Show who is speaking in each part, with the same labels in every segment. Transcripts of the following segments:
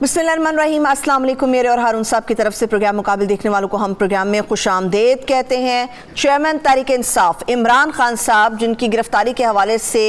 Speaker 1: बिस्मिल्लाहिर्रहमानिर्रहीम। अस्सलाम वालेकुम। मेरे और हारून साहब की तरफ से प्रोग्राम मुकाबिल देखने वालों को हम प्रोग्राम में खुशामदीद कहते हैं। चेयरमैन तहरीक इंसाफ इमरान खान साहब, जिनकी गिरफ्तारी के हवाले से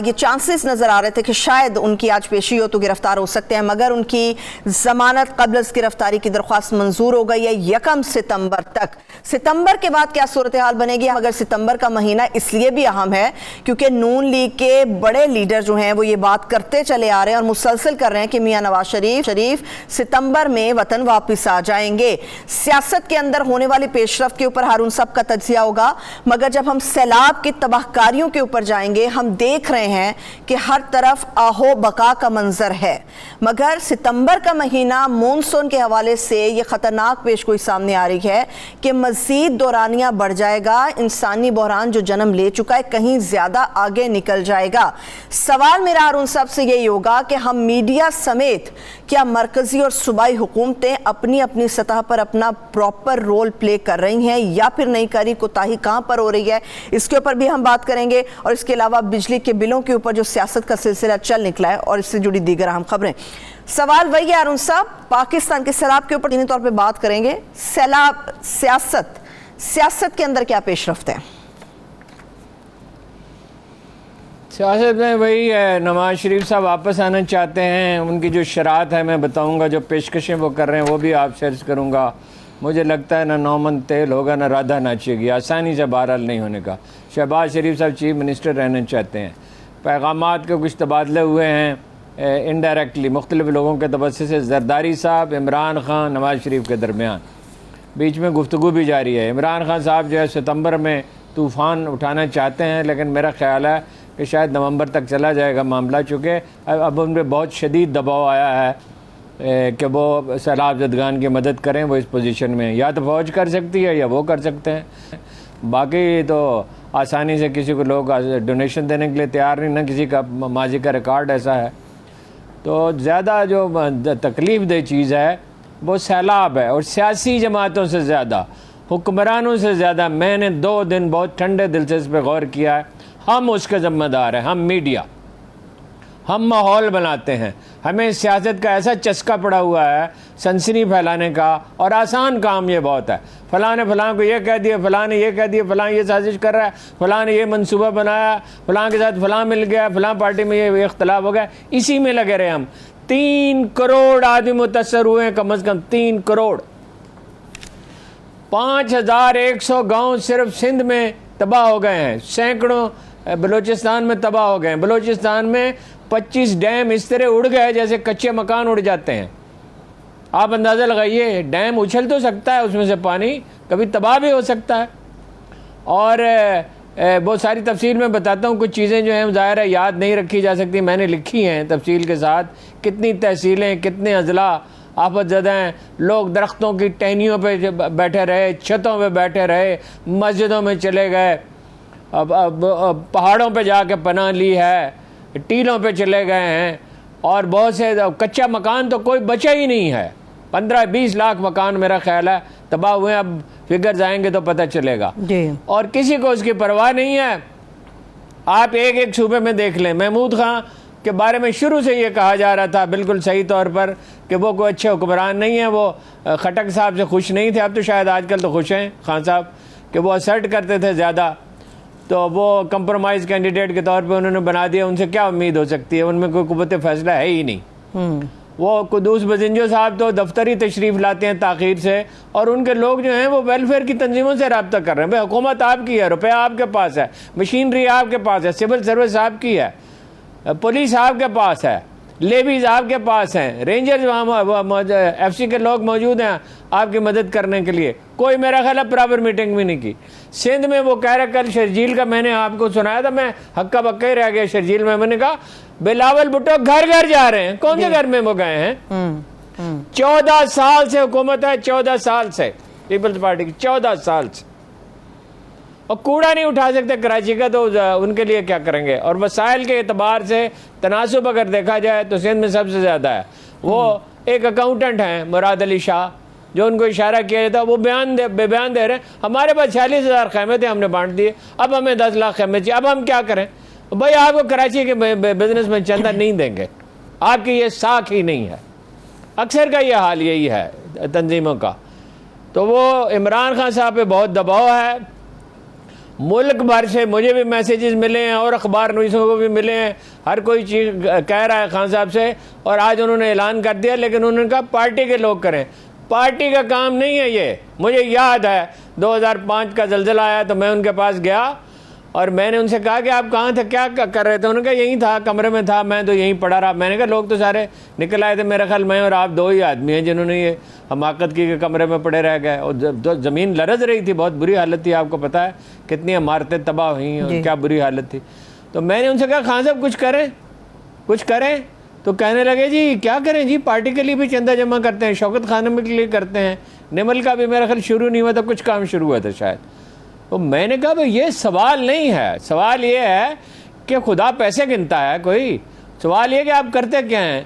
Speaker 1: ये चांसेस नज़र आ रहे थे कि शायद उनकी आज पेशी हो तो गिरफ्तार हो सकते हैं, मगर उनकी ज़मानत क़ब्ल गिरफ्तारी की दरख्वास्त मंजूर हो गई है 1 सितंबर तक। सितंबर के बाद क्या सूरत हाल बनेगी? मगर सितंबर का महीना इसलिए भी अहम है क्योंकि नून लीग के बड़े लीडर जो हैं वो ये बात करते चले आ रहे हैं और मुसलसल कर रहे हैं कि मियां नवाज शरीफ सितंबर में वतन वापस आ जाएंगे। सियासत के अंदर होने वाली पेशरफ्त के ऊपर हारून साहब का तज्जिया होगा, मगर जब हम सैलाब की तबाहकारियों के ऊपर जाएंगे, हम देख रहे हैं कि हर तरफ आहो बका का मंजर है। मगर सितंबर का महीना मॉनसून के हवाले से ये खतरनाक पेशगोई सामने आ रही है कि मजीद दौरानिया बढ़ जाएगा। इंसानी बहरान जो जन्म ले चुका है कहीं ज्यादा आगे निकल जाएगा। सवाल मेरा हारून साहब से यही होगा कि हम मीडिया समेत क्या मरकजी और सूबाई हुकूमतें अपनी अपनी सतह पर अपना प्रॉपर रोल प्ले कर रही हैं या फिर नहीं कर रही? कोताही कहां पर हो रही है, इसके ऊपर भी हम बात करेंगे। और इसके अलावा बिजली के बिलों के ऊपर जो सियासत का सिलसिला चल निकला है और इससे जुड़ी दीगर अहम खबरें। सवाल वही है हारून साहब, पाकिस्तान के सैलाब के ऊपर दीनी तौर पर बात करेंगे। सैलाब, सियासत के अंदर क्या पेशरफ्त है?
Speaker 2: सियासत में वही है, नवाज शरीफ साहब वापस आना चाहते हैं। उनकी जो शरात है मैं बताऊंगा, जो पेशकशें वो कर रहे हैं वो भी आप शेयर करूंगा। मुझे लगता है ना नौमन तेल होगा ना राधा नाचेगी, आसानी से बहरहाल नहीं होने का। शहबाज शरीफ साहब चीफ मिनिस्टर रहना चाहते हैं। पैगामात के कुछ तबादले हुए हैं इनडायरेक्टली मुख्तलिफ लोगों के तबस्से से। जरदारी साहब, इमरान खान, नवाज शरीफ के दरमियान बीच में गुफ्तगू भी जारी है। इमरान खान साहब जो है सितंबर में तूफ़ान उठाना चाहते हैं, लेकिन मेरा ख्याल है कि शायद नवंबर तक चला जाएगा मामला, चूँकि अब उन पर बहुत शदीद दबाव आया है कि वो सैलाब ज़दगान की मदद करें। वो इस पोजीशन में या तो फ़ौज कर सकती है या वो कर सकते हैं। बाकी तो आसानी से किसी को लोग डोनेशन देने के लिए तैयार नहीं, ना किसी का माजी का रिकॉर्ड ऐसा है। तो ज़्यादा जो तकलीफ़ दह चीज़ है वो सैलाब है, और सियासी जमातों से ज़्यादा, हुक्मरानों से ज़्यादा मैंने 2 दिन बहुत ठंडे दिल से इस पर गौर किया है। हम उसके ज़िम्मेदार हैं, हम मीडिया, हम माहौल बनाते हैं। हमें सियासत का ऐसा चस्का पड़ा हुआ है सनसनी फैलाने का, और आसान काम ये बहुत है। फ़लाँ ने फ़लाँ को ये कह दिया, फ़लाँ ने ये कह दिया, फ़लाँ ये साजिश कर रहा है, फ़लाँ ने ये मंसूबा बनाया, फ़लाँ के साथ फ़लाँ मिल गया, फ़लाँ पार्टी में ये इख्तलाफ हो गया, इसी में लगे रहे हम। 3 करोड़ आदमी मुतासर हुए हैं, कम से कम 3 करोड़। 5100 गाँव सिर्फ सिंध में तबाह हो गए हैं, सैकड़ों बलूचिस्तान में तबाह हो गए। बलूचिस्तान में 25 डैम इस तरह उड़ गए जैसे कच्चे मकान उड़ जाते हैं। आप अंदाज़ा लगाइए, डैम उछल तो सकता है, उसमें से पानी कभी तबाह भी हो सकता है। और बहुत सारी तफसील में बताता हूँ। कुछ चीज़ें जो हैं ज़ाहिर है याद नहीं रखी जा सकती, मैंने लिखी हैं तफसील के साथ। कितनी तहसीलें, कितने अजला आफत ज़दा हैं। लोग दरख्तों की टहनियों पे बैठे रहे, छतों पे बैठे रहे, मस्जिदों में चले गए, अब पहाड़ों पे जाके पनाह ली है, टीलों पे चले गए हैं। और बहुत से कच्चा मकान तो कोई बचा ही नहीं है। 15-20 लाख मकान मेरा ख्याल है तबाह हुए हैं। अब फिगर्स आएंगे तो पता चलेगा। और किसी को उसकी परवाह नहीं है। आप एक एक सूबे में देख लें, महमूद खां के बारे में शुरू से ये कहा जा रहा था बिल्कुल सही तौर पर कि वो कोई अच्छे हुक्मरान नहीं है, वो खटक साहब से खुश नहीं थे। अब तो शायद आजकल तो खुश हैं खान साहब कि वो असर्ट करते थे ज़्यादा, तो वो कंप्रोमाइज़ कैंडिडेट के तौर पे उन्होंने बना दिया। उनसे क्या उम्मीद हो सकती है, उनमें कोई कुव्वत फैसला है ही नहीं। वो कुद्दूस बजिंजो साहब तो दफ्तरी तशरीफ़ लाते हैं ताख़ीर से, और उनके लोग जो हैं वो वेलफेयर की तंजीमों से रब्ता कर रहे हैं। भाई हुकूमत आपकी है, रुपया आपके पास है, मशीनरी आपके पास है, सिविल सर्विस आपकी है, पुलिस आपके पास है, लेवीज आपके पास हैं, रेंजर्स वहाँ FC के लोग मौजूद हैं आपकी मदद करने के लिए। कोई मेरा ख्याल है प्रॉपर मीटिंग भी नहीं की। सिंध में वो कह रहे, कल शर्जील का मैंने आपको सुनाया था, मैं हक्का बक्का ही रह गया शर्जील में। मैंने कहा बिलावल भुट्टो घर घर जा रहे हैं। कौन से घर में वो गए हैं? 14 साल से हुकूमत है, 14 साल से पीपल्स पार्टी की, 14 साल से, और कूड़ा नहीं उठा सकते कराची का, तो उनके लिए क्या करेंगे? और वसाइल के एतबार से तनासुब अगर देखा जाए तो सिंध में सबसे ज़्यादा है। वो एक अकाउंटेंट हैं मुराद अली शाह, जो उनको इशारा किया जाता है, वो बयान दे रहे हैं हमारे पास 46,000 खेमे थे, हमने बांट दिए, अब हमें 10 लाख खेमे चाहिए, अब हम क्या करें? भाई आपको कराची के बिजनेस में चंदा नहीं देंगे, आपकी ये साख ही नहीं है। अक्सर का ये हाल यही है तंजीमों का। तो वो इमरान खान साहब पे बहुत दबाव है। मुल्क भर से मुझे भी मैसेजेस मिले हैं और अखबार नवीसों को भी मिले हैं, हर कोई चीज़ कह रहा है खान साहब से, और आज उन्होंने ऐलान कर दिया, लेकिन उन्होंने कहा पार्टी के लोग करें। पार्टी का काम नहीं है ये। मुझे याद है 2005 का ज़लज़ला आया तो मैं उनके पास गया और मैंने उनसे कहा कि आप कहाँ थे, क्या कर रहे थे? उन्होंने कहा यहीं था, कमरे में था, मैं तो यहीं पड़ा रहा। मैंने कहा लोग तो सारे निकल आए थे, मेरा ख्याल मैं और आप दो ही आदमी हैं जिन्होंने ये हमाकत की कि कमरे में पड़े रह गए। और ज़मीन लरज़ रही थी, बहुत बुरी हालत थी, आपको पता है कितनी इमारतें तबाह हुई और क्या बुरी हालत थी। तो मैंने उनसे कहा खान साहब कुछ करें। तो कहने लगे जी क्या करें जी, पार्टी के लिए भी चंदा जमा करते हैं, शौकत खानम के लिए करते हैं, निमल का भी मेरा ख्याल शुरू नहीं हुआ था, कुछ काम शुरू हुआ था शायद। तो मैंने कहा भाई ये सवाल नहीं है, सवाल ये है कि खुदा पैसे गिनता है कोई, सवाल ये कि आप करते क्या हैं।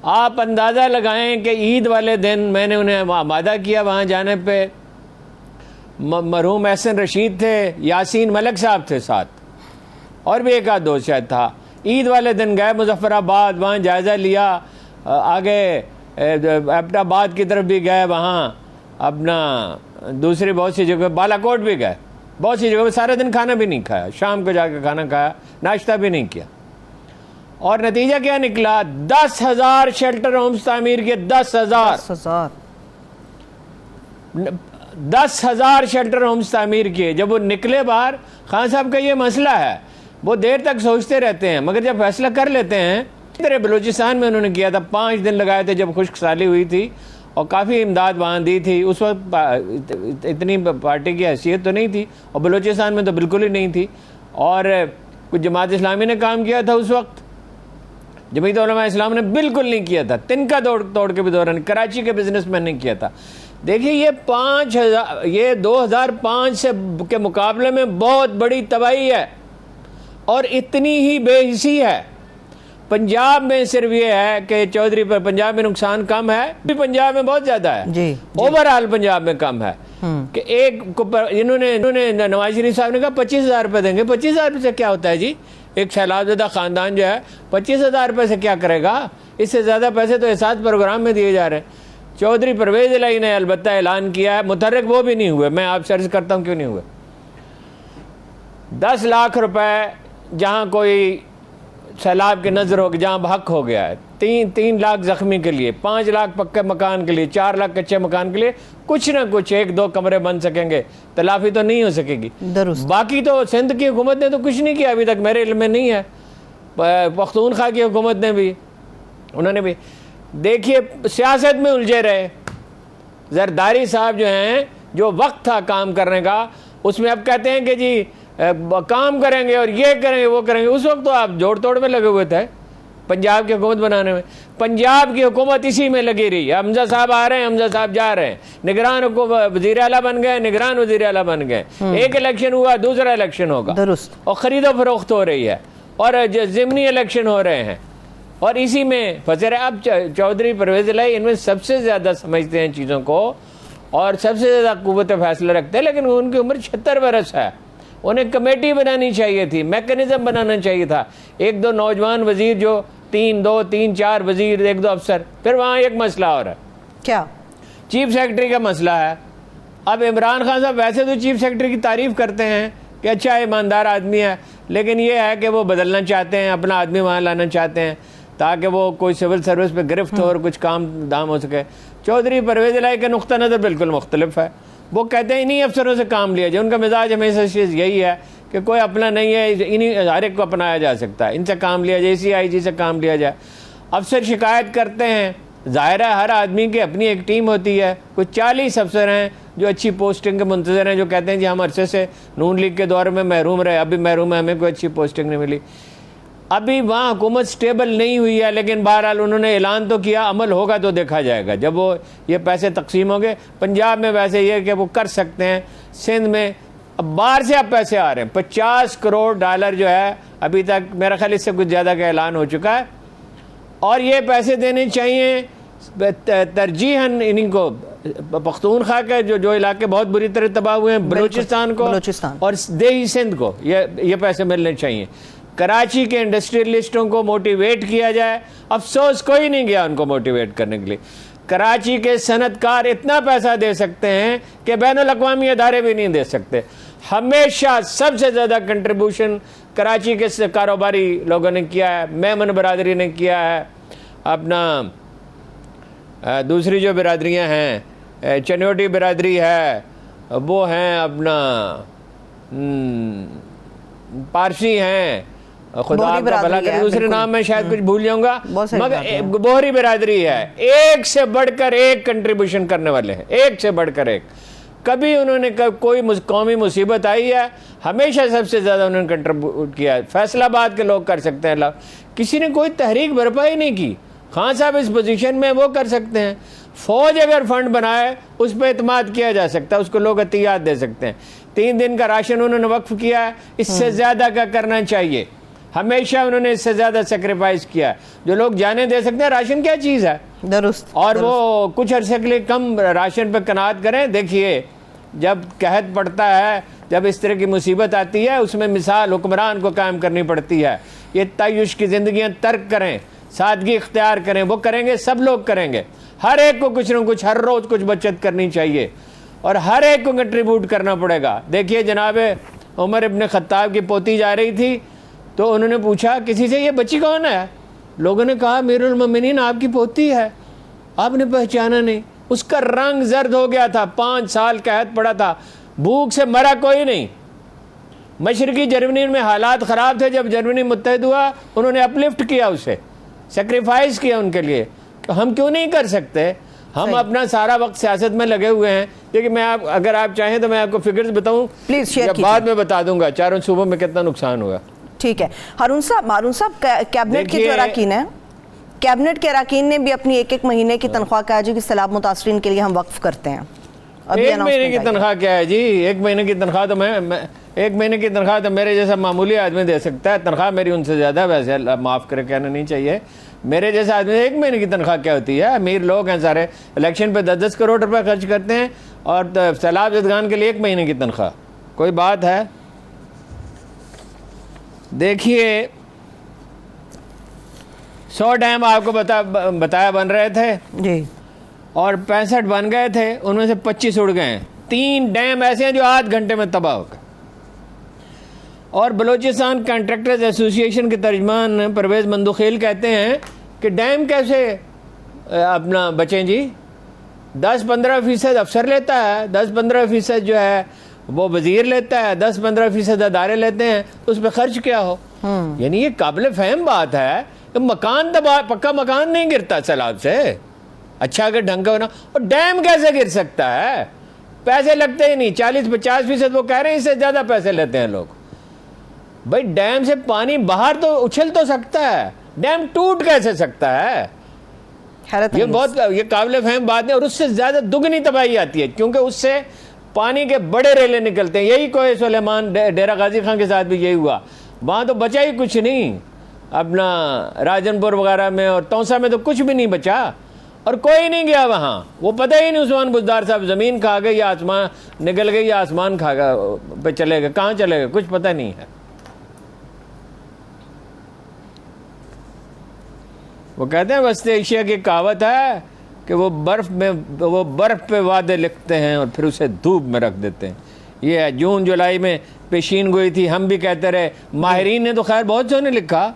Speaker 2: आप अंदाज़ा लगाएं कि ईद वाले दिन मैंने उन्हें वादा किया वहाँ जाने पे, मरहूम एहसन रशीद थे, यासीन मलिक साहब थे साथ, और भी एक आध दोस्त शायद था। ईद वाले दिन गए मुजफ्फराबाद, वहाँ जायज़ा लिया, आगे एबटाबाद की तरफ भी गए, वहाँ अपना दूसरी बहुत सी जगह, बालाकोट भी गए, बहुत सी जगह में सारा दिन खाना भी नहीं खाया, शाम को जाकर खाना खाया, नाश्ता भी नहीं किया। और नतीजा क्या निकला? 10,000 शेल्टर होम्स तामीर किए, 10,000 शेल्टर होम्स तामीर किए। जब वो निकले बाहर, खान साहब का ये मसला है, वो देर तक सोचते रहते हैं, मगर जब फैसला कर लेते हैं। इधर बलूचिस्तान में उन्होंने किया था, 5 दिन लगाए थे जब खुश्क साली हुई थी, और काफ़ी इमदाद वहाँ दी थी। उस वक्त इतनी पार्टी की हैसियत तो नहीं थी, और बलूचिस्तान में तो बिल्कुल ही नहीं थी। और कुछ जमात इस्लामी ने काम किया था उस वक्त, जमीयत उलमा इस्लाम ने बिल्कुल नहीं किया था, तिनका तोड़ के भी दौरान, कराची के बिजनेसमैन ने किया था। देखिए ये 5,000, ये 2005 से के मुकाबले में बहुत बड़ी तबाही है, और इतनी ही बेहिसी है। पंजाब में सिर्फ ये है कि चौधरी पर पंजाब में नुकसान कम है, भी पंजाब में बहुत ज़्यादा है, ओवरऑल पंजाब में कम है। कि एक इन्होंने नवाज शरीफ साहब ने कहा 25,000 रुपये देंगे। 25,000 रुपये से क्या होता है जी? एक सैलाबज़दा ख़ानदान जो है 25,000 रुपये से क्या करेगा? इससे ज़्यादा पैसे तो एहसास प्रोग्राम में दिए जा रहे हैं। चौधरी परवेज़ इलाही ने अलबत्ता ऐलान किया है, मुतहर्रिक वो भी नहीं हुए। मैं आपसे अर्ज़ करता हूँ क्यों नहीं हुए। 10 लाख रुपए जहाँ कोई सैलाब की नज़र हो, जहाँ हक हो गया है, 3 लाख ज़ख्मी के लिए, 5 लाख पक्के मकान के लिए, 4 लाख कच्चे मकान के लिए कुछ ना कुछ 1-2 कमरे बन सकेंगे, तलाफी तो नहीं हो सकेगी। बाकी तो सिंध की हुकूमत ने तो कुछ नहीं किया अभी तक, मेरे इल्म में नहीं है। पख्तूनख्वा की हुकूमत ने भी, उन्होंने भी देखिए सियासत में उलझे रहे। जरदारी साहब जो हैं, जो वक्त था काम करने का, उसमें अब कहते हैं कि जी काम करेंगे और ये करेंगे वो करेंगे। उस वक्त तो आप जोड़ तोड़ में लगे हुए थे पंजाब की हुकूमत बनाने में। पंजाब की हुकूमत इसी में लगी रही। हमजा साहब आ रहे हैं, हमजा साहब जा रहे हैं, निगरान वज़ीर आला बन गए, निगरान वज़ीर आला बन गए। एक इलेक्शन हुआ, दूसरा इलेक्शन होगा, और ख़रीदो फरोख्त हो रही है, और ज़िमनी इलेक्शन हो रहे हैं, और इसी में फंसे रहे। अब चौधरी परवेज़ इलाही इनमें सबसे ज़्यादा समझते हैं चीज़ों को, और सबसे ज़्यादा क़ुव्वत फ़ैसला रखते हैं, लेकिन उनकी उम्र 76 बरस है। उन्हें कमेटी बनानी चाहिए थी, मैकेनिज़्म बनाना चाहिए था। 1-2 नौजवान वज़ीर, जो 3-4 वज़ीर, 1-2 अफसर। फिर वहाँ एक मसला और है, क्या? चीफ सेक्रेटरी का मसला है। अब इमरान खान साहब वैसे तो चीफ सेक्रेटरी की तारीफ़ करते हैं कि अच्छा ईमानदार आदमी है, लेकिन ये है कि वो बदलना चाहते हैं, अपना आदमी वहाँ लाना चाहते हैं ताकि वो कोई सिविल सर्विस पे गिरफ्त हो और कुछ काम दाम हो सके। चौधरी परवेज़ इलाही का नुक्ता नज़र बिल्कुल मुख्तलिफ है। वो कहते हैं इन्हीं अफसरों से काम लिया जाए। उनका मिजाज हमेशा यही है कि कोई अपना नहीं है, इन्हीं हर एक को अपनाया जा सकता है, इनसे काम लिया जाए, CIG से काम लिया जाए। अफसर शिकायत करते हैं, ज़ाहिर है हर आदमी की अपनी एक टीम होती है। कुछ 40 अफसर हैं जो अच्छी पोस्टिंग के मुंतज़र हैं, जो कहते हैं जी हम अरसे से नून लीग के दौर में महरूम रहे, अभी महरूम है, हमें कोई अच्छी पोस्टिंग नहीं मिली। अभी वहाँ हुकूमत स्टेबल नहीं हुई है, लेकिन बहरहाल उन्होंने ऐलान तो किया, अमल होगा तो देखा जाएगा जब वो ये पैसे तकसीम होंगे। पंजाब में वैसे ये कि वो कर सकते हैं, सिंध में अब बाहर से अब पैसे आ रहे हैं। $50 करोड़ जो है अभी तक, मेरा ख्याल इससे कुछ ज़्यादा का ऐलान हो चुका है, और ये पैसे देने चाहिए तरजीहन इन्हीं को, पख्तूनख्वा के जो इलाके बहुत बुरी तरह तबाह हुए हैं, बलूचिस्तान को और देही सिंध को ये पैसे मिलने चाहिए। कराची के इंडस्ट्रियलिस्टों को मोटिवेट किया जाए। अफसोस कोई नहीं गया उनको मोटिवेट करने के लिए। कराची के सनतकार इतना पैसा दे सकते हैं कि बैनुल अक़वामी अदारे भी नहीं दे सकते। हमेशा सबसे ज़्यादा कंट्रीब्यूशन कराची के कारोबारी लोगों ने किया है, मेमन बरादरी ने किया है, अपना दूसरी जो बिरादरियां हैं, चनियोटी बिरादरी है, वो हैं अपना पारसी हैं, खुदा आपका भला करे, दूसरे नाम में शायद कुछ भूल जाऊंगा, मगर बोहरी बिरादरी है। एक से बढ़कर एक कंट्रीब्यूशन करने वाले हैं, एक से बढ़कर एक। कभी उन्होंने कोई कौमी मुसीबत आई है, हमेशा सबसे ज़्यादा उन्होंने कंट्रीब्यूट किया है। फैसलाबाद के लोग कर सकते हैं, किसी ने कोई तहरीक बर्पा ही नहीं की। खान साहब इस पोजीशन में, वो कर सकते हैं। फौज अगर फंड बनाए उस पर एतमाद किया जा सकता है, उसको लोग अतियात दे सकते हैं। 3 दिन का राशन उन्होंने वक्फ किया है, इससे ज़्यादा का करना चाहिए। हमेशा उन्होंने इससे ज़्यादा सेक्रीफाइस किया है। जो लोग जाने दे सकते हैं, राशन क्या चीज़ है,
Speaker 1: दुरुस्त।
Speaker 2: और वो कुछ अरसे के लिए कम राशन पर कनात करें। देखिए जब कहत पड़ता है, जब इस तरह की मुसीबत आती है, उसमें मिसाल हुक्मरान को कायम करनी पड़ती है। ये तय्युश की ज़िंदगियाँ तर्क करें, सादगी इख्तियार करें, वो करेंगे, सब लोग करेंगे। हर एक को कुछ न कुछ हर रोज़ कुछ बचत करनी चाहिए और हर एक को कंट्रीब्यूट करना पड़ेगा। देखिए जनाब उमर इब्न खत्ताब की पोती जा रही थी, तो उन्होंने पूछा किसी से, ये बच्ची कौन है? लोगों ने कहा अमीरुल मोमिनीन आपकी पोती है। आपने पहचाना नहीं। उसका रंग जर्द हो गया था, 5 साल कहत पड़ा था, भूख से मरा कोई नहीं। मशरकी जर्मनी में हालात ख़राब थे, जब जर्मनी मुत्तहिद हुआ उन्होंने अपलिफ्ट किया, उसे सेक्रीफाइस किया उनके लिए। तो हम क्यों नहीं कर सकते? हम अपना सारा वक्त सियासत में लगे हुए हैं। देखिए मैं अगर आप चाहें तो मैं आपको फिगर्स बताऊं,
Speaker 1: प्लीज शेयर कीजिए।
Speaker 2: बाद में बता दूंगा चारों सूबों में कितना नुकसान हुआ।
Speaker 1: ठीक है हारून साहब, कैबिनेट के जो अरकान हैं, कैबिनेट के अरकान ने भी अपनी 1-1 महीने की तनख्वाह कहा जी कि सैलाब मुतासरीन के लिए हम वक्फ करते हैं।
Speaker 2: 1 महीने की तनख्वाह क्या है जी? 1 महीने की तनख्वाह तो मैं 1 महीने की तनख्वाह तो मेरे जैसा मामूली आदमी दे सकता है। तनख्वाह मेरी उनसे ज़्यादा, वैसे माफ़ करे कहना नहीं चाहिए। मेरे जैसा आदमी 1 महीने की तनख्वाह क्या होती है? अमीर लोग हैं सारे, इलेक्शन पे 10-10 करोड़ रुपए खर्च करते हैं, और सैलाब ज़दगान के लिए 1 महीने की तनख्वाह कोई बात है? देखिए 100 डैम आपको बताया बन रहे थे
Speaker 1: जी, और
Speaker 2: 65 बन गए थे, उनमें से 25 उड़ गए हैं। 3 डैम ऐसे हैं जो आध घंटे में तबाह हो गए। और बलूचिस्तान कॉन्ट्रैक्टर्स एसोसिएशन के तर्जमान परवेज़ मंदुखेल कहते हैं कि डैम कैसे अपना बचें जी? 10-15% अफसर लेता है, 10-15% जो है वो वजीर लेता है, 10-15% अदारे लेते हैं, तो उस पर खर्च क्या हो? यानी ये काबिल फहम बात है कि मकान दबा, पक्का मकान नहीं गिरता सैलाब से, अच्छा अगर ढंग का होना। और डैम कैसे गिर सकता है? पैसे लगते ही नहीं, 40-50% वो कह रहे हैं, इससे ज़्यादा पैसे लेते हैं लोग। भाई डैम से पानी बाहर तो उछल तो सकता है, डैम टूट कैसे सकता है? ये बहुत ये काबिल फहम बात है। और उससे ज़्यादा दुगनी तबाही आती है, क्योंकि उससे पानी के बड़े रेले निकलते हैं। यही कोई सुलेमान डेरा गाजी खान के साथ भी यही हुआ। वहाँ तो बचा ही कुछ नहीं, अपना राजनपुर वगैरह में और तौसा में तो कुछ भी नहीं बचा, और कोई नहीं गया वहाँ। वो पता ही नहीं उस्मान बुज़दार साहब ज़मीन खा गए या आसमान निकल गई या आसमान खा गए पे चले गए, कहाँ चले गए कुछ पता नहीं है। वो कहते हैं वस्ते एशिया की कहावत है कि वो बर्फ़ पे वादे लिखते हैं और फिर उसे धूप में रख देते हैं। ये है, जून जुलाई में पेशीन गोई थी, हम भी कहते रहे, माहिरीन ने तो खैर बहुत सो ने लिखा।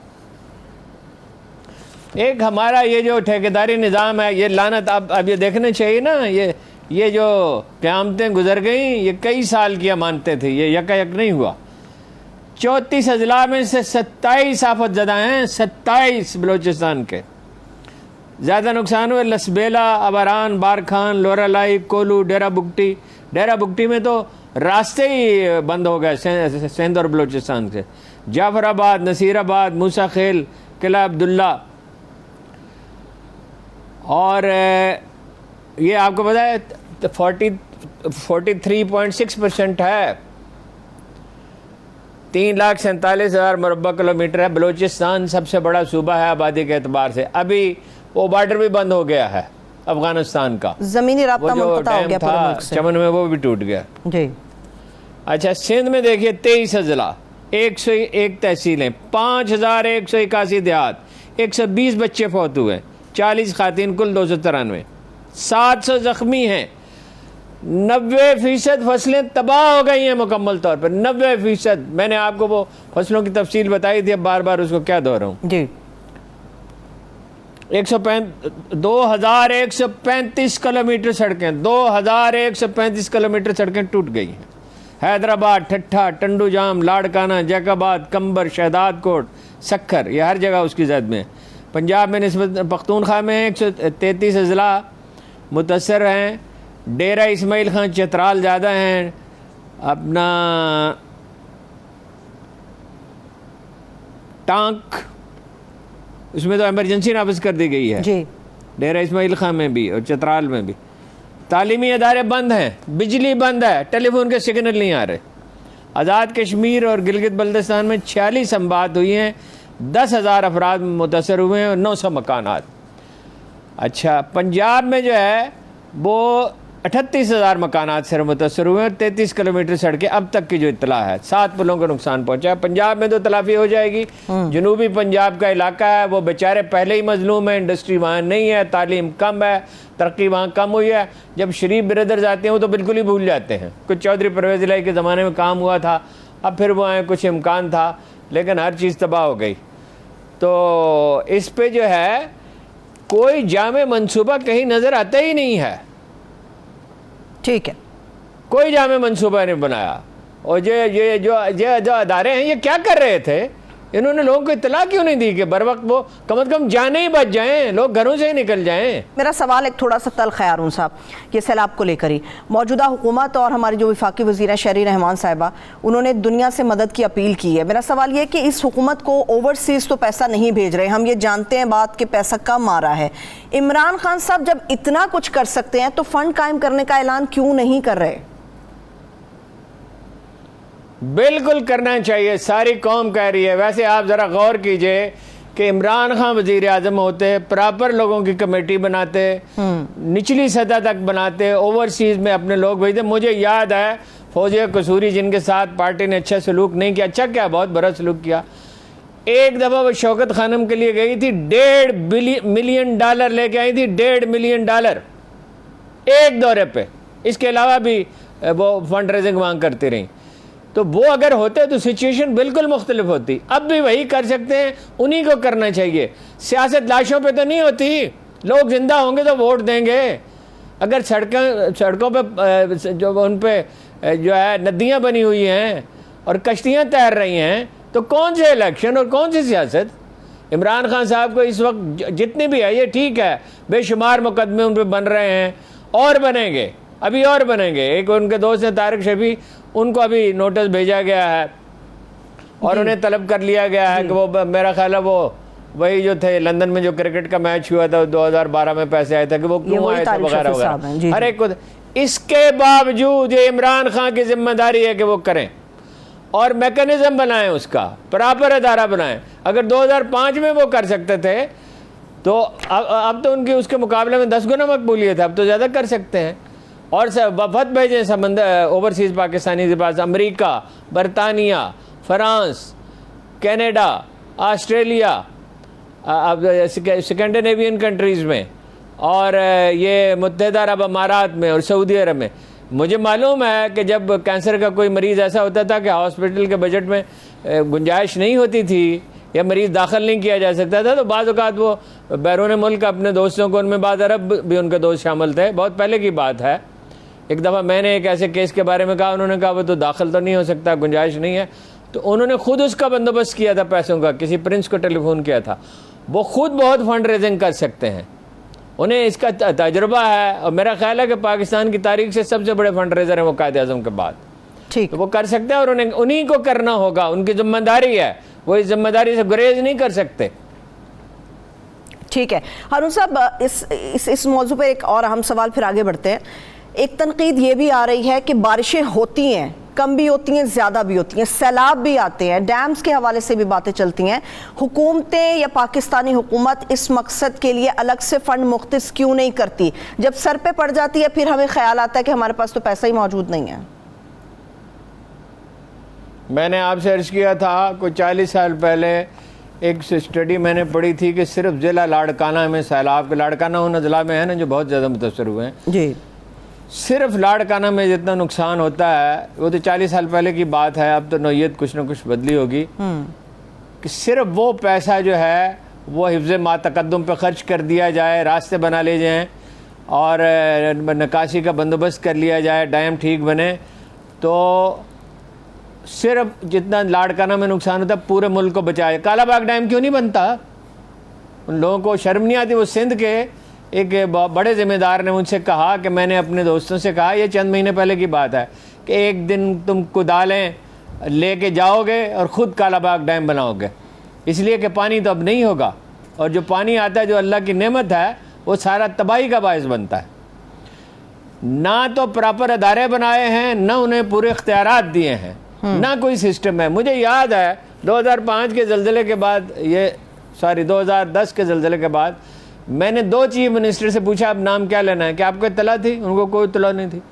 Speaker 2: एक हमारा ये जो ठेकेदारी निज़ाम है, ये लानत अब ये देखना चाहिए ना, ये जो क़यामतें गुजर गई, ये कई साल की मानते थे, ये यकायक नहीं हुआ। 34 अजला में से 27 आफत ज़दा हैं, 27 बलूचिस्तान के। ज़्यादा नुकसान हुए लसबेला, अबरान, बारखान, लोरालाई, कोलू, डेरा बुगटी में तो रास्ते ही बंद हो गए सिंध और बलूचिस्तान से। जाफराबाद, नसीराबाद, मूसा खेल, किला अब्दुल्ला, और ये आपको पता है 43.6% है, 3,47,000 मुरब्बा किलोमीटर है। बलूचिस्तान सबसे बड़ा सूबा है आबादी के एतबार से। अभी वो बॉर्डर भी बंद हो गया है अफगानिस्तान का,
Speaker 1: जमीनी राब्ता मुनक़ता हो गया
Speaker 2: था चमन में, वो भी टूट गया
Speaker 1: जी।
Speaker 2: अच्छा सिंध में देखिए 23 अजला, 101 तहसीलें, 5181 देहात, 120 बच्चे फौत हुए, 40 खातीन, कुल 293, 700 ज़ख्मी हैं, 90% फसलें तबाह हो गई हैं मुकम्मल तौर पर, 90%। मैंने आपको वो फसलों की तफसील बताई थी, अब बार बार उसको क्या दोहराऊं जी। 2135 किलोमीटर सड़कें, 2135 किलोमीटर सड़कें टूट गई हैं। हैदराबाद, ठट्ठा, टंडूजाम, लाड़काना, जैकाबाद, कंबर, शहदाद कोट, सक्खर, ये हर जगह उसकी जद में। पंजाब में निस्बत पख्तूनख्वा में 133 अजला मुतासर हैं। डेरा इस्माइल खां चतराल ज़्यादा हैं। अपना टांक, उसमें तो इमरजेंसी नाफिज कर दी गई है जी, डेरा इस्माइल खां में भी और चतराल में भी। तालीमी अदारे बंद हैं, बिजली बंद है, टेलीफोन के सिग्नल नहीं आ रहे। आज़ाद कश्मीर और गिलगित बल्तिस्तान में 46 अमवात हुई हैं, 10,000 अफराद मुतासर हुए हैं और 900 मकानात। अच्छा, पंजाब में जो है वो 38,000 मकानात से मुतासर हुए हैं, 33 किलोमीटर सड़कें अब तक की जो इतला है, 7 पुलों को नुकसान पहुंचा है। पंजाब में तो तलाफी हो जाएगी। जनूबी पंजाब का इलाका है, वो बेचारे पहले ही मजलूम है, इंडस्ट्री वहाँ नहीं है, तालीम कम है, तरक्की वहाँ कम हुई है। जब शरीफ ब्रदर्स आते हैं वो तो बिल्कुल ही भूल जाते हैं। कुछ चौधरी परवेज़ इलाही के ज़माने में काम हुआ था, अब फिर वो आए, कुछ इम्कान था, लेकिन हर चीज़ तबाह हो गई। तो इस पे जो है कोई जामे मंसूबा कहीं नज़र आता ही नहीं है।
Speaker 1: ठीक है, कोई
Speaker 2: जामे मंसूबा नहीं बनाया। और ये जो अदारे हैं ये क्या कर रहे थे? इन्होंने लोगों को इत्तला क्यों नहीं दी कि बर वक्त वो कम से कम जाने ही बच जाएं, लोग घरों से ही निकल जाएं।
Speaker 1: मेरा सवाल एक थोड़ा सा तल्ख है हारून साहब, ये सैलाब को लेकर ही। मौजूदा हुकूमत और हमारी जो वफाकी वज़ीर हैं शहरी रहमान साहिबा, उन्होंने दुनिया से मदद की अपील की है। मेरा सवाल ये है कि इस हुकूमत को ओवरसीज़ तो पैसा नहीं भेज रहे, हम ये जानते हैं बात कि पैसा कम आ रहा है। इमरान खान साहब जब इतना कुछ कर सकते हैं तो फ़ंड कायम करने का ऐलान क्यों नहीं कर रहे?
Speaker 2: बिल्कुल करना चाहिए, सारी कौम कह रही है। वैसे आप ज़रा गौर कीजिए कि इमरान खान वज़ीर आज़म होते, प्रॉपर लोगों की कमेटी बनाते, निचली सतह तक बनाते, ओवरसीज़ में अपने लोग भेजते। मुझे याद है फौजिया कसूरी जिनके साथ पार्टी ने अच्छा सलूक नहीं किया, अच्छा क्या बहुत बुरा सलूक किया। एक दफ़ा वो शौकत खानम के लिए गई थी, $1.5 मिलियन लेके आई थी, $1.5 मिलियन एक दौरे पे। इसके अलावा भी वो फंड रेजिंग वहाँ करती रही। तो वो अगर होते तो सिचुएशन बिल्कुल मुख्तलिफ होती। अब भी वही कर सकते हैं, उन्हीं को करना चाहिए। सियासत लाशों पे तो नहीं होती, लोग जिंदा होंगे तो वोट देंगे। अगर सड़कों पे जो उन पे जो है नदियाँ बनी हुई हैं और कश्तियाँ तैर रही हैं, तो कौन से इलेक्शन और कौन सी सियासत? इमरान खान साहब को इस वक्त जितनी भी है, ये ठीक है, बेशुमार मुकदमे उन पर बन रहे हैं और बनेंगे, अभी और बनेंगे। एक उनके दोस्त हैं तारिक शफी, उनको अभी नोटिस भेजा गया है और उन्हें तलब कर लिया गया है कि वो, मेरा ख्याल है वो वही जो थे लंदन में जो क्रिकेट का मैच हुआ था 2012 में पैसे आए थे कि वो क्यों आए थे वगैरह वगैरह, हर एक को। इसके बावजूद ये इमरान खान की जिम्मेदारी है कि वो करें और मैकेनिज्म बनाएं, उसका प्रॉपर अदारा बनाएं। अगर 2005 में वो कर सकते थे तो अब तो उनकी उसके मुकाबले में 10 गुना मकबूलियत है, अब तो ज़्यादा कर सकते हैं। और वफद भेजें समंदर ओवरसीज़ पाकिस्तानी के पास, अमेरिका, बरतानिया, France, Canada, Australia, Scandinavian countries में, और ये मुत्तहिदा अरब अमारात में और सऊदी अरब में। मुझे मालूम है कि जब कैंसर का कोई मरीज़ ऐसा होता था कि हॉस्पिटल के बजट में गुंजाइश नहीं होती थी या मरीज़ दाखिल नहीं किया जा सकता था, तो बाज़ औक़ात वो बैरून मुल्क अपने दोस्तों को, उनमें बाद अरब भी उनके दोस्त शामिल थे, बहुत पहले की बात है। एक दफ़ा मैंने एक ऐसे केस के बारे में कहा, उन्होंने कहा वो तो दाखिल तो नहीं हो सकता, गुंजाइश नहीं है, तो उन्होंने खुद उसका बंदोबस्त किया था पैसों का, किसी प्रिंस को टेलीफोन किया था। वो खुद बहुत फंड रेजिंग कर सकते हैं, उन्हें इसका तजुर्बा है और मेरा ख्याल है कि पाकिस्तान की तारीख से सबसे बड़े फंड रेजर हैं वो कायद आज़म के बाद। ठीक, तो वो कर सकते हैं और उन्हीं को करना होगा, उनकी जिम्मेदारी है, वो इस जिम्मेदारी से गुरेज नहीं कर सकते।
Speaker 1: ठीक है हारून साहब, इस मौजू पर एक और अहम सवाल फिर आगे बढ़ते हैं। एक तनकीद ये भी आ रही है कि बारिशें होती हैं, कम भी होती हैं, ज़्यादा भी होती हैं, सैलाब भी आते हैं, डैम्स के हवाले से भी बातें चलती हैं। हुकूमतें या पाकिस्तानी हुकूमत इस मकसद के लिए अलग से फ़ंड मुख्तस क्यों नहीं करती? जब सर पे पड़ जाती है फिर हमें ख्याल आता है कि हमारे पास तो पैसा ही मौजूद नहीं है।
Speaker 2: मैंने आपसे अर्ज किया था कोई 40 साल पहले एक स्टडी मैंने पढ़ी थी कि सिर्फ ज़िला लाड़काना में सैलाब के, लाड़काना उन अजला में है ना जो बहुत ज़्यादा मुतासर हुए हैं
Speaker 1: जी,
Speaker 2: सिर्फ लाड़काना में जितना नुकसान होता है वो तो 40 साल पहले की बात है, अब तो नौयत कुछ ना कुछ बदली होगी, कि सिर्फ वो पैसा जो है वो हिफ्ज़ मातकद्दुम पे ख़र्च कर दिया जाए, रास्ते बना ले जाएँ और निकासी का बंदोबस्त कर लिया जाए, डैम ठीक बने, तो सिर्फ जितना लाड़काना में नुकसान होता है पूरे मुल्क को बचाए। कालाबाग डैम क्यों नहीं बनता? उन लोगों को शर्म नहीं आती? वो सिंध के एक बड़े ज़िम्मेदार ने मुझसे कहा कि मैंने अपने दोस्तों से कहा, ये चंद महीने पहले की बात है, कि एक दिन तुम कुदालें लेके जाओगे और ख़ुद कालाबाग डैम बनाओगे, इसलिए कि पानी तो अब नहीं होगा, और जो पानी आता है जो अल्लाह की नेमत है वो सारा तबाही का बायस बनता है। ना तो प्रॉपर अदारे बनाए हैं, ना उन्हें पूरे इख्तियारात दिए हैं, ना कोई सिस्टम है। मुझे याद है 2005 के ज़लज़ले के बाद, 2010 के ज़लज़ले के बाद मैंने 2 चीफ मिनिस्टर से पूछा अब नाम क्या लेना है, कि आपको इत्तला थी? उनको कोई इत्तला नहीं थी।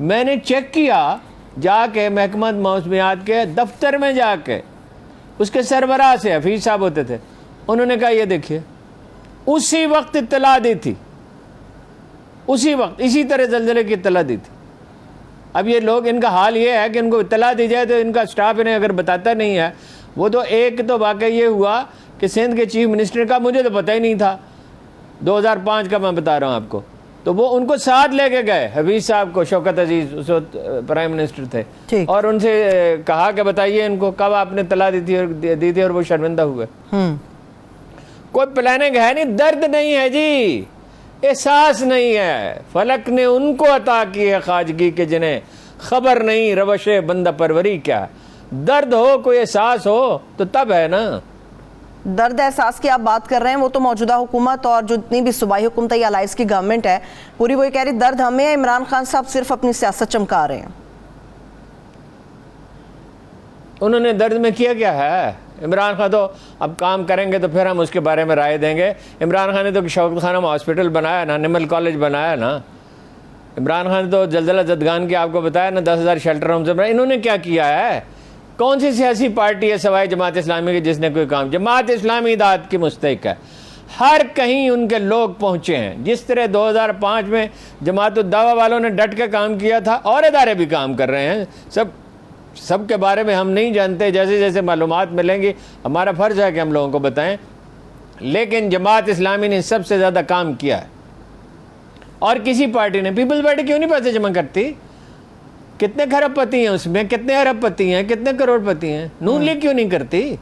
Speaker 2: मैंने चेक किया जाके महकमा मौसमियात के दफ्तर में जाके, उसके सरबराह से हफीज़ साहब होते थे, उन्होंने कहा ये देखिए, उसी वक्त इत्तला दी थी, उसी वक्त इसी तरह ज़लज़ले की इत्तला दी थी। अब ये लोग, इनका हाल ये है कि इनको इत्तला दी जाए तो इनका स्टाफ इन्हें अगर बताता नहीं है। वो तो एक तो वाकई ये हुआ कि सिंध के चीफ मिनिस्टर का मुझे तो पता ही नहीं था, 2005 का मैं बता रहा हूँ आपको, तो वो उनको साथ लेके गए हफीज़ साहब को, शौकत अजीज़ उस वक्त प्राइम मिनिस्टर थे, और उनसे कहा कि बताइए इनको कब आपने इत्तला दी थी, और वो शर्मिंदा हुए। कोई प्लानिंग है नहीं, दर्द नहीं है जी, एहसास नहीं है। फलक ने उनको अता की है खाजगी के जिन्हें खबर नहीं रवश बंदा परवरी क्या है। दर्द हो, कोई एहसास हो तो तब है ना।
Speaker 1: दर्द एहसास की आप बात कर रहे हैं, वो तो मौजूदा हुकूमत और जो जितनी भी सूबाई हुकूमत या अलाइस की गवर्नमेंट है पूरी, वो कह रही दर्द हमें है, इमरान खान साहब सिर्फ अपनी सियासत चमका रहे हैं।
Speaker 2: उन्होंने दर्द में किया क्या है? इमरान खान तो अब काम करेंगे तो फिर हम उसके बारे में राय देंगे। इमरान खान ने तो शौकत खानम हॉस्पिटल बनाया ना, निमल कॉलेज बनाया ना, इमरान खान ने तो जलजला जदगान की आपको बताया ना, 10,000 शेल्टर होम्स बनाए। इन्होंने क्या किया है? कौन सी सियासी पार्टी है सवाए जमात इस्लामी की जिसने कोई काम? जमात इस्लामी दाद की मुस्तहिक है, हर कहीं उनके लोग पहुँचे हैं। जिस तरह 2005 में जमात उद दावा वालों ने डट के काम किया था, और इदारे भी काम कर रहे हैं। सब के बारे में हम नहीं जानते, जैसे जैसे मालूमात मिलेंगी हमारा फ़र्ज़ है कि हम लोगों को बताएं, लेकिन जमात इस्लामी ने सबसे ज़्यादा काम किया है। और किसी पार्टी ने, पीपल्स पार्टी क्यों नहीं पैसे जमा करती? कितने खरबपति हैं उसमें, कितने अरबपति हैं, कितने करोड़पति हैं? नून लीग क्यों नहीं करती?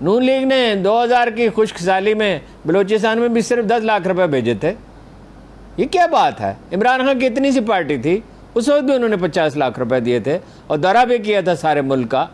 Speaker 2: नून लीग ने 2000 की खुश्क साली में बलूचिस्तान में भी सिर्फ 10 लाख रुपए भेजे थे। ये क्या बात है? इमरान खान की इतनी सी पार्टी थी, उस वक्त भी उन्होंने 50 लाख रुपए दिए थे और दौरा भी किया था सारे मुल्क का।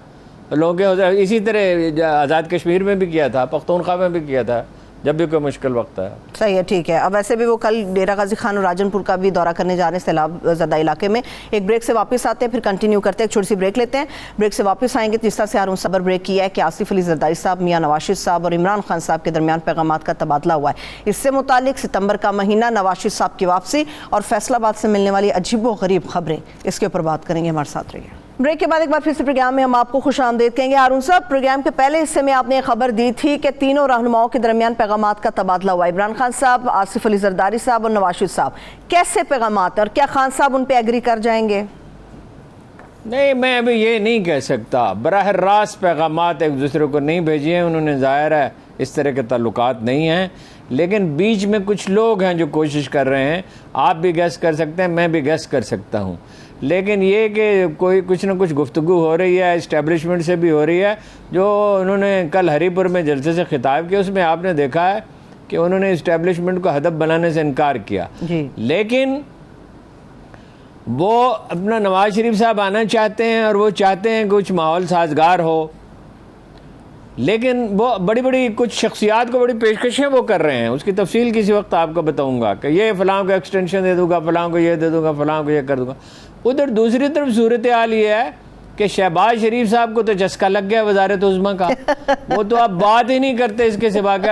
Speaker 2: लोगों इसी तरह आज़ाद कश्मीर में भी किया था, पख्तूनख्वा में भी किया था, जब भी कोई मुश्किल वक्त है।
Speaker 1: सही है, ठीक है। अब वैसे भी वो कल डेरा गाजी खान और राजनपुर का भी दौरा करने जा रहे हैं सैलाब ज़दा इलाके में। एक ब्रेक से वापस आते हैं, फिर कंटिन्यू करते हैं। एक छोटी सी ब्रेक लेते हैं, ब्रेक से वापस आएंगे। तो जिस तरह से हारून सबर ब्रेक किया है कि आसिफ अली जरदारी साहब, मियां नवाशिद साहब और इमरान खान साहब के दरमियान पैगामात का तबादला हुआ है। इससे मुतालिक सितंबर का महीना, नवाशिद साहब की वापसी और फैसलाबाद से मिलने वाली अजीबो गरीब खबरें, इसके ऊपर बात करेंगे। हमारे साथ रहिए। ब्रेक के बाद एक बार फिर से प्रोग्राम में हम आपको खुश आमदेद कहेंगे। हारून साहब, प्रोग्राम के पहले हिस्से में आपने खबर दी थी कि तीनों रहनुमाओं के दरमियान पैगामात का तबादला हुआ। इमरान खान साहब, आसिफ अली जरदारी साहब और नवाशिद साहब, कैसे पैगामात और क्या खान साहब उन पे एग्री कर जाएंगे?
Speaker 2: नहीं, मैं अभी ये नहीं कह सकता। बराह रास्त पैगामात एक दूसरे को नहीं भेजे हैं उन्होंने, ज़ाहिर है इस तरह के ताल्लुकात नहीं हैं, लेकिन बीच में कुछ लोग हैं जो कोशिश कर रहे हैं। आप भी गैस कर सकते हैं, मैं भी गैस कर सकता हूँ, लेकिन ये कि कोई कुछ ना कुछ गुफ्तगू हो रही है, इस्टेब्लिशमेंट से भी हो रही है। जो उन्होंने कल हरीपुर में जलसे से खिताब किया, उसमें आपने देखा है कि उन्होंने इस्टेब्लिशमेंट को हदफ बनाने से इनकार किया, लेकिन वो अपना नवाज शरीफ साहब आना चाहते हैं और वो चाहते हैं कुछ माहौल साजगार हो, लेकिन वो बड़ी बड़ी कुछ शख्सियात को बड़ी पेशकशें वो कर रहे हैं। उसकी तफसील किसी वक्त आपको बताऊंगा कि ये फ़लाँ को एक्सटेंशन दे दूंगा, फ़लाँ को ये दे दूंगा, फ़लाँ को ये कर दूंगा। उधर दूसरी तरफ सूरत हाल ये है कि शहबाज शरीफ साहब को तो चस्का लग गया वजारत उज़्मा का। वो तो अब बात ही नहीं करते इसके सिवा के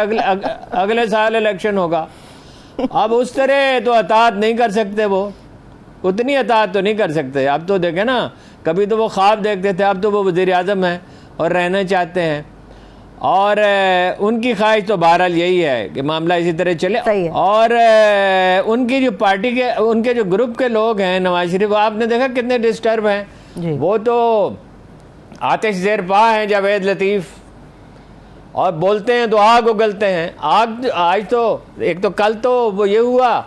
Speaker 2: अगले साल इलेक्शन होगा। अब उस तरह तो अतात नहीं कर सकते, वो उतनी अतात तो नहीं कर सकते। अब तो देखें ना कभी तो वो ख्वाब देखते थे, अब तो वो वज़ीर आज़म हैं और रहना चाहते हैं। और उनकी ख्वाहिश तो बहरहाल यही है कि मामला इसी तरह चले। और उनकी जो पार्टी के, उनके जो ग्रुप के लोग हैं, नवाज शरीफ, आपने देखा कितने डिस्टर्ब हैं। वो तो आतिश ज़ेर पा हैं जावेद लतीफ़, और बोलते हैं तो आग उगलते हैं। आग आज तो एक तो कल तो वो ये हुआ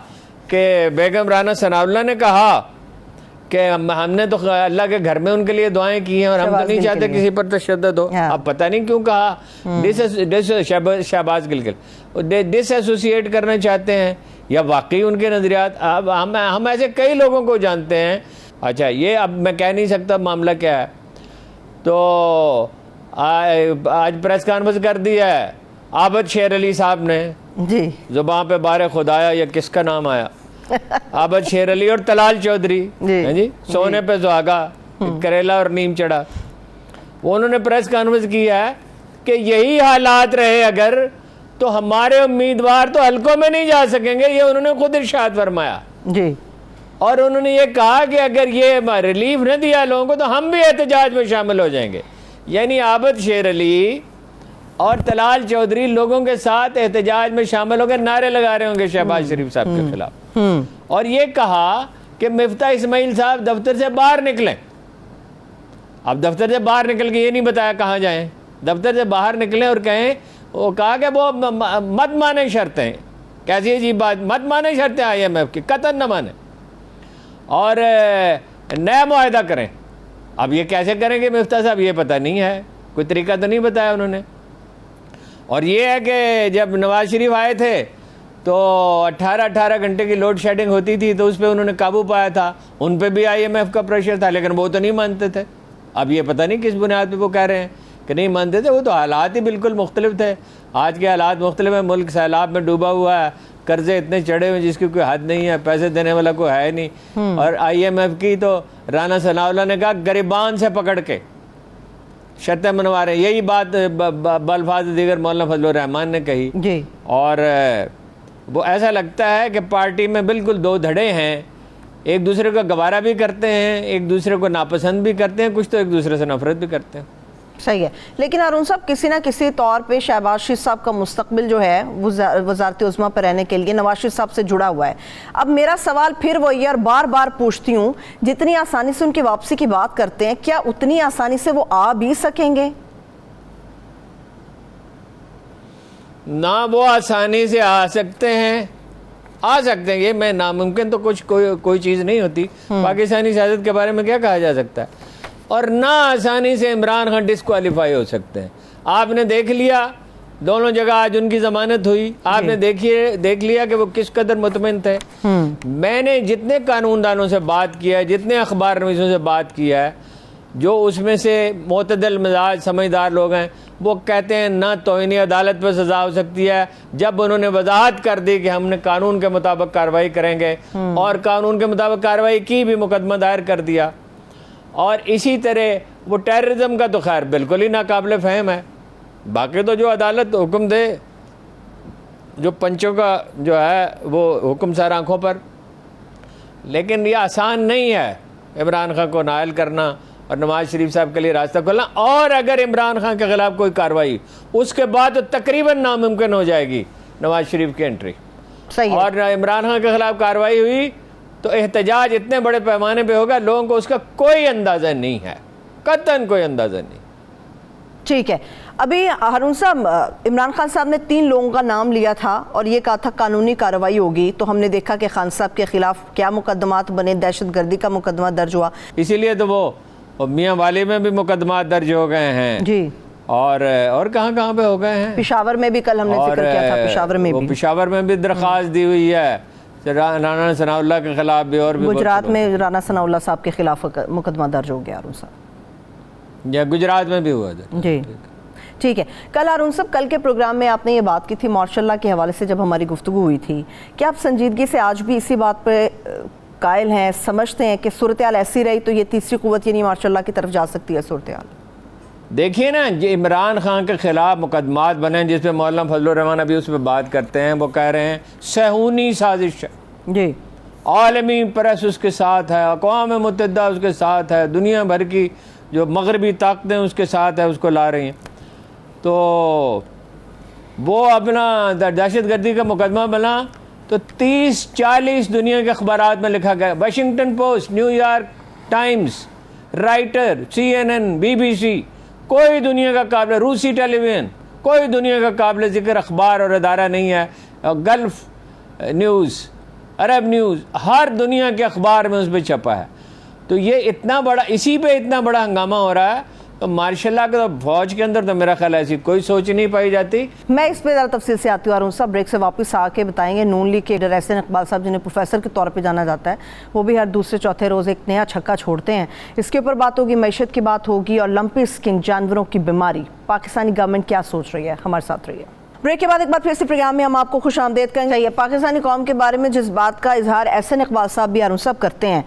Speaker 2: कि बेगम राना सनाउल्लाह ने कहा कि हमने तो अल्लाह के घर में उनके लिए दुआएं की हैं और हम तो नहीं चाहते किसी पर तशद्दुद हो। अब पता नहीं क्यों कहा शहबाज गिल डिसएसोसिएट करना चाहते हैं या वाकई उनके नज़रियात। अब हम ऐसे कई लोगों को जानते हैं। अच्छा, ये अब मैं कह नहीं सकता मामला क्या है। तो आज प्रेस कॉन्फ्रेंस कर दी है आबद शेर अली साहब ने जी, ज़ुबान पे बारे खुदाया या किसका नाम आया, आबद शेर अली और तलाल चौधरी जी, सोने पे सुहागा, करेला और नीम चढ़ा। वो उन्होंने प्रेस कॉन्फ्रेंस किया है कि यही हालात रहे अगर तो हमारे उम्मीदवार तो हलकों में नहीं जा सकेंगे, ये उन्होंने खुद इरशाद फरमाया जी। और उन्होंने ये कहा कि अगर ये रिलीफ न दिया लोगों को तो हम भी एहतजाज में शामिल हो जाएंगे। यानी आबद शेर अली और तलाल चौधरी लोगों के साथ एहतजाज में शामिल होकर नारे लगा रहे होंगे शहबाज शरीफ साहब के खिलाफ। और ये कहा कि मिफ्ता इस्माइल साहब दफ्तर से बाहर निकलें। अब दफ्तर से बाहर निकल के ये नहीं बताया कहाँ जाएं, दफ्तर से बाहर निकलें और कहें, वो कहा कि वो मत माने शर्तें। कैसी अजीब बात, मत माने शर्तें IMF की, कतन न माने और नया मुआहदा करें। अब ये कैसे करेंगे मिफ्ता साहब, ये पता नहीं है, कोई तरीका तो नहीं बताया उन्होंने। और ये है कि जब नवाज शरीफ आए थे तो 18 घंटे की लोड शेडिंग होती थी तो उस पर उन्होंने काबू पाया था, उन पर भी IMF का प्रेशर था, लेकिन वो तो नहीं मानते थे। अब ये पता नहीं किस बुनियाद पे वो कह रहे हैं कि नहीं मानते थे। वो तो हालात ही बिल्कुल मुख्तलिफ थे। आज के हालात मुख्तलिफ है, मुल्क सैलाब में डूबा हुआ है, कर्जे इतने चढ़े हुए जिसकी कोई हद नहीं है, पैसे देने वाला कोई है नहीं। और IMF की तो राना सनाउल्लाह ने कहा गरिबान से पकड़ के शर्तें मनवा रहे हैं। यही बात बल्फाज दीगर मौलाना फजलुर रहमान ने कही जी। और वो ऐसा लगता है कि पार्टी में बिल्कुल दो धड़े हैं, एक दूसरे को गवारा भी करते हैं, एक दूसरे को नापसंद भी करते हैं, कुछ तो एक दूसरे से नफरत भी करते हैं।
Speaker 1: सही है, लेकिन अरुण साहब किसी ना किसी तौर पे शहबाज शरीफ साहब का मुस्तकबिल जो है वो वज़ारत उज़्मा पर रहने के लिए नवाज शरीफ साहब से जुड़ा हुआ है। अब मेरा सवाल फिर वही और बार बार पूछती हूँ, जितनी आसानी से उनकी वापसी की बात करते हैं, क्या उतनी आसानी से वो आ भी सकेंगे?
Speaker 2: ना वो आसानी से आ सकते हैं, आ सकते हैं, ये मैं नामुमकिन तो कुछ कोई चीज़ नहीं होती। पाकिस्तानी सियासत के बारे में क्या कहा जा सकता है। और ना आसानी से इमरान खान डिस्क्वालीफाई हो सकते हैं। आपने देख लिया दोनों जगह आज उनकी जमानत हुई, आपने देख लिया कि वो किस कदर मुतमिन थे। मैंने जितने कानूनदानों से बात किया है, जितने अखबार नवीसों से बात किया है, जो उसमें से मोतदल मिजाज समझदार लोग हैं, वो कहते हैं ना तौहीन अदालत पर सज़ा हो सकती है। जब उन्होंने वजाहत कर दी कि हमने कानून के मुताबिक कार्रवाई करेंगे और कानून के मुताबिक कार्रवाई की भी, मुकदमा दायर कर दिया। और इसी तरह वो टेररिज्म का तो खैर बिल्कुल ही नाकाबिल फ़हम है। बाकी तो जो अदालत हुक्म दे, जो पंचों का जो है वो हुक्म सर आँखों पर। लेकिन ये आसान नहीं है इमरान खान को नायल करना और नवाज शरीफ साहब के लिए रास्ता खोलना। और अगर इमरान खान के ख़िलाफ़ कोई कार्रवाई, उसके बाद तो तकरीबन नामुमकिन हो जाएगी नवाज शरीफ की एंट्री। और इमरान खान के ख़िलाफ़ कार्रवाई हुई तो एहतजाज इतने बड़े पैमाने पे होगा, लोगों को उसका कोई अंदाज़ा नहीं है, कतन कोई अंदाज़ा नहीं।
Speaker 1: ठीक है, अभी हारून साहब, इमरान खान साहब ने 3 लोगों का नाम लिया था और ये कहा था कानूनी कार्रवाई होगी, तो हमने देखा कि खान साहब के खिलाफ क्या मुकदमात बने, दहशतगर्दी का मुकदमा दर्ज हुआ।
Speaker 2: इसीलिए तो वो मियाँ वाली में भी मुकदमा दर्ज हो गए हैं जी। और कहाँ पे हो गए हैं,
Speaker 1: पेशावर में भी कल हमने जिक्र किया था,
Speaker 2: पेशावर में भी दरख्वास्त दी हुई है राना सनाउल्लाह के खिलाफ भी, और भी
Speaker 1: गुजरात में राना सनाउल्लाह साहब के खिलाफ मुकदमा दर्ज हो गया अरुण साहब,
Speaker 2: या गुजरात में भी हुआ था
Speaker 1: जी। ठीक है, कल अरुण साहब, कल के प्रोग्राम में आपने ये बात की थी मार्शल के हवाले से, जब हमारी गुफ्तगू हुई थी, क्या आप संजीदगी से आज भी इसी बात पे कायल हैं, समझते हैं कि सूरत हाल ऐसी रही तो ये तीसरी कुव्वत यानी मार्शल की तरफ जा सकती है सूरत हाल?
Speaker 2: देखिए ना, इमरान खान के खिलाफ मुकदमात बने जिस पे मौलाना फजलुर रहमान अभी उस पर बात करते हैं, वो कह रहे हैं सहूनी साजिश है जी। आलमी प्रेस उसके साथ है, अक़वाम मुत्तहिदा उसके साथ है, दुनिया भर की जो मगरबी ताकतें उसके साथ है, उसको ला रही हैं। तो वो अपना दहशत गर्दी का मुकदमा बना तो 30-40 दुनिया के अखबारात में लिखा गया, Washington post, New York times, writer, CNN, BBC, कोई दुनिया का काबिल, रूसी टेलीविज़न, कोई दुनिया का काबिल ज़िक्र अखबार और अदारा नहीं है। गल्फ़ न्यूज़, अरब न्यूज़, हर दुनिया के अखबार में उस पर छपा है। तो ये इतना बड़ा, इसी पे इतना बड़ा हंगामा हो रहा है। तो मार्शल्लाह के तो फौज के अंदर तो मेरा ख्याल ऐसी कोई सोच नहीं पाई जाती।
Speaker 1: मैं इस पे ज़्यादा तफसील से आती हूँ और उन सब ब्रेक से वापस आके बताएंगे। नून लीग के लीडर एहसन इकबाल साहब, जिन्हें प्रोफेसर के तौर पे जाना जाता है, वो भी हर दूसरे चौथे रोज़ एक नया छक्का छोड़ते हैं। इसके ऊपर बात होगी, मैशत की बात होगी और लंपी स्किन जानवरों की बीमारी, पाकिस्तानी गवर्नमेंट क्या सोच रही है। हमारे साथ रहिए। ब्रेक के बाद एक बार फिर से प्रोग्राम में हम आपको खुश आमदेद करेंगे। पाकिस्तानी कौम के बारे में जिस बात का इजहार एहसन इकबाल साहब भी और सब करते हैं,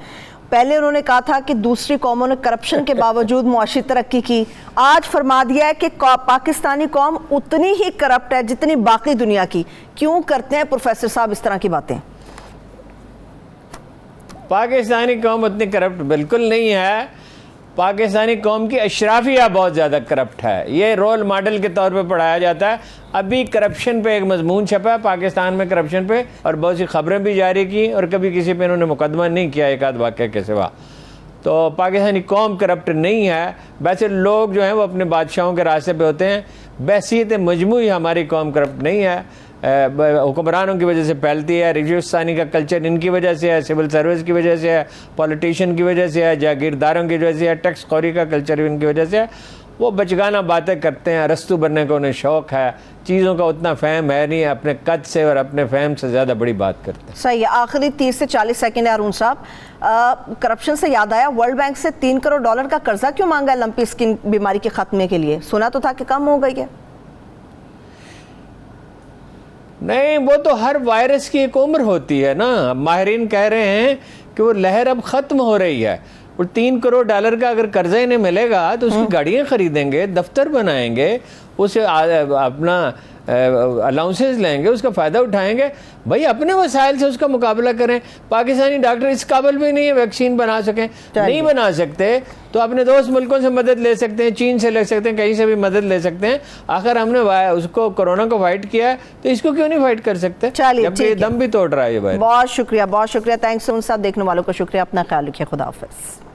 Speaker 1: पहले उन्होंने कहा था कि दूसरी कौमों ने करप्शन के बावजूद मुआशी तरक्की की, आज फरमा दिया है कि पाकिस्तानी कौम उतनी ही करप्ट है जितनी बाकी दुनिया की। क्यों करते हैं प्रोफेसर साहब इस तरह की बातें?
Speaker 2: पाकिस्तानी कौम उतनी करप्ट बिल्कुल नहीं है। पाकिस्तानी कौम की अशराफिया बहुत ज़्यादा करप्ट है। ये रोल मॉडल के तौर पे पढ़ाया जाता है। अभी करप्शन पे एक मजमून छपा है पाकिस्तान में, करप्शन पे, और बहुत सी खबरें भी जारी की और कभी किसी पे इन्होंने मुकदमा नहीं किया एक आध वाक़या के सिवा। तो पाकिस्तानी कौम करप्ट नहीं है। वैसे लोग जो हैं वो अपने बादशाहों के रास्ते पे होते हैं। बहसीत मजमूई हमारी कौम करप्ट नहीं है। हुक्मरानों की वजह से फैलती है, रिजविस्तानी का कल्चर इनकी वजह से है, सिविल सर्विस की वजह से है, पॉलिटिशियन की वजह से है, जागीरदारों की वजह से है, टैक्स खौरी का कल्चर इनकी वजह से है। वो बचगाना बातें करते हैं, रस्तू बनने का उन्हें शौक़ है, चीज़ों का उतना फ़हम है नहीं, अपने कद से और अपने फ़हम से ज़्यादा बड़ी बात करते हैं।
Speaker 1: सही है। आखिरी 30 से 40 सेकंड है अरुण साहब। करप्शन से याद आया, वर्ल्ड बैंक से $3 करोड़ का कर्जा क्यों मांगा है लंपी स्किन बीमारी के खात्मे के लिए? सुना तो था कि कम हो गई है।
Speaker 2: नहीं, वो तो हर वायरस की एक उम्र होती है ना। माहिरीन कह रहे हैं कि वो लहर अब ख़त्म हो रही है। और $3 करोड़ का अगर कर्जा इन्हें मिलेगा तो उसकी गाड़ियाँ ख़रीदेंगे, दफ्तर बनाएंगे, उसे अपना अलाउंसेस लेंगे, उसका फ़ायदा उठाएंगे। भाई अपने वसाइल से उसका मुकाबला करें। पाकिस्तानी डॉक्टर इस काबिल भी नहीं है वैक्सीन बना सकें, नहीं बना सकते तो अपने दोस्त मुल्कों से मदद ले सकते हैं, चीन से ले सकते हैं, कहीं से भी मदद ले सकते हैं। आखिर हमने उसको कोरोना को फाइट किया है तो इसको क्यों नहीं फाइट कर सकते? जबकि ये दम भी तोड़ रहा है ये भाई।
Speaker 1: बहुत शुक्रिया, बहुत शुक्रिया। थैंक्स साहब। देखने वालों का शुक्रिया। अपना ख्याल रखिए। खुदा हाफिज़।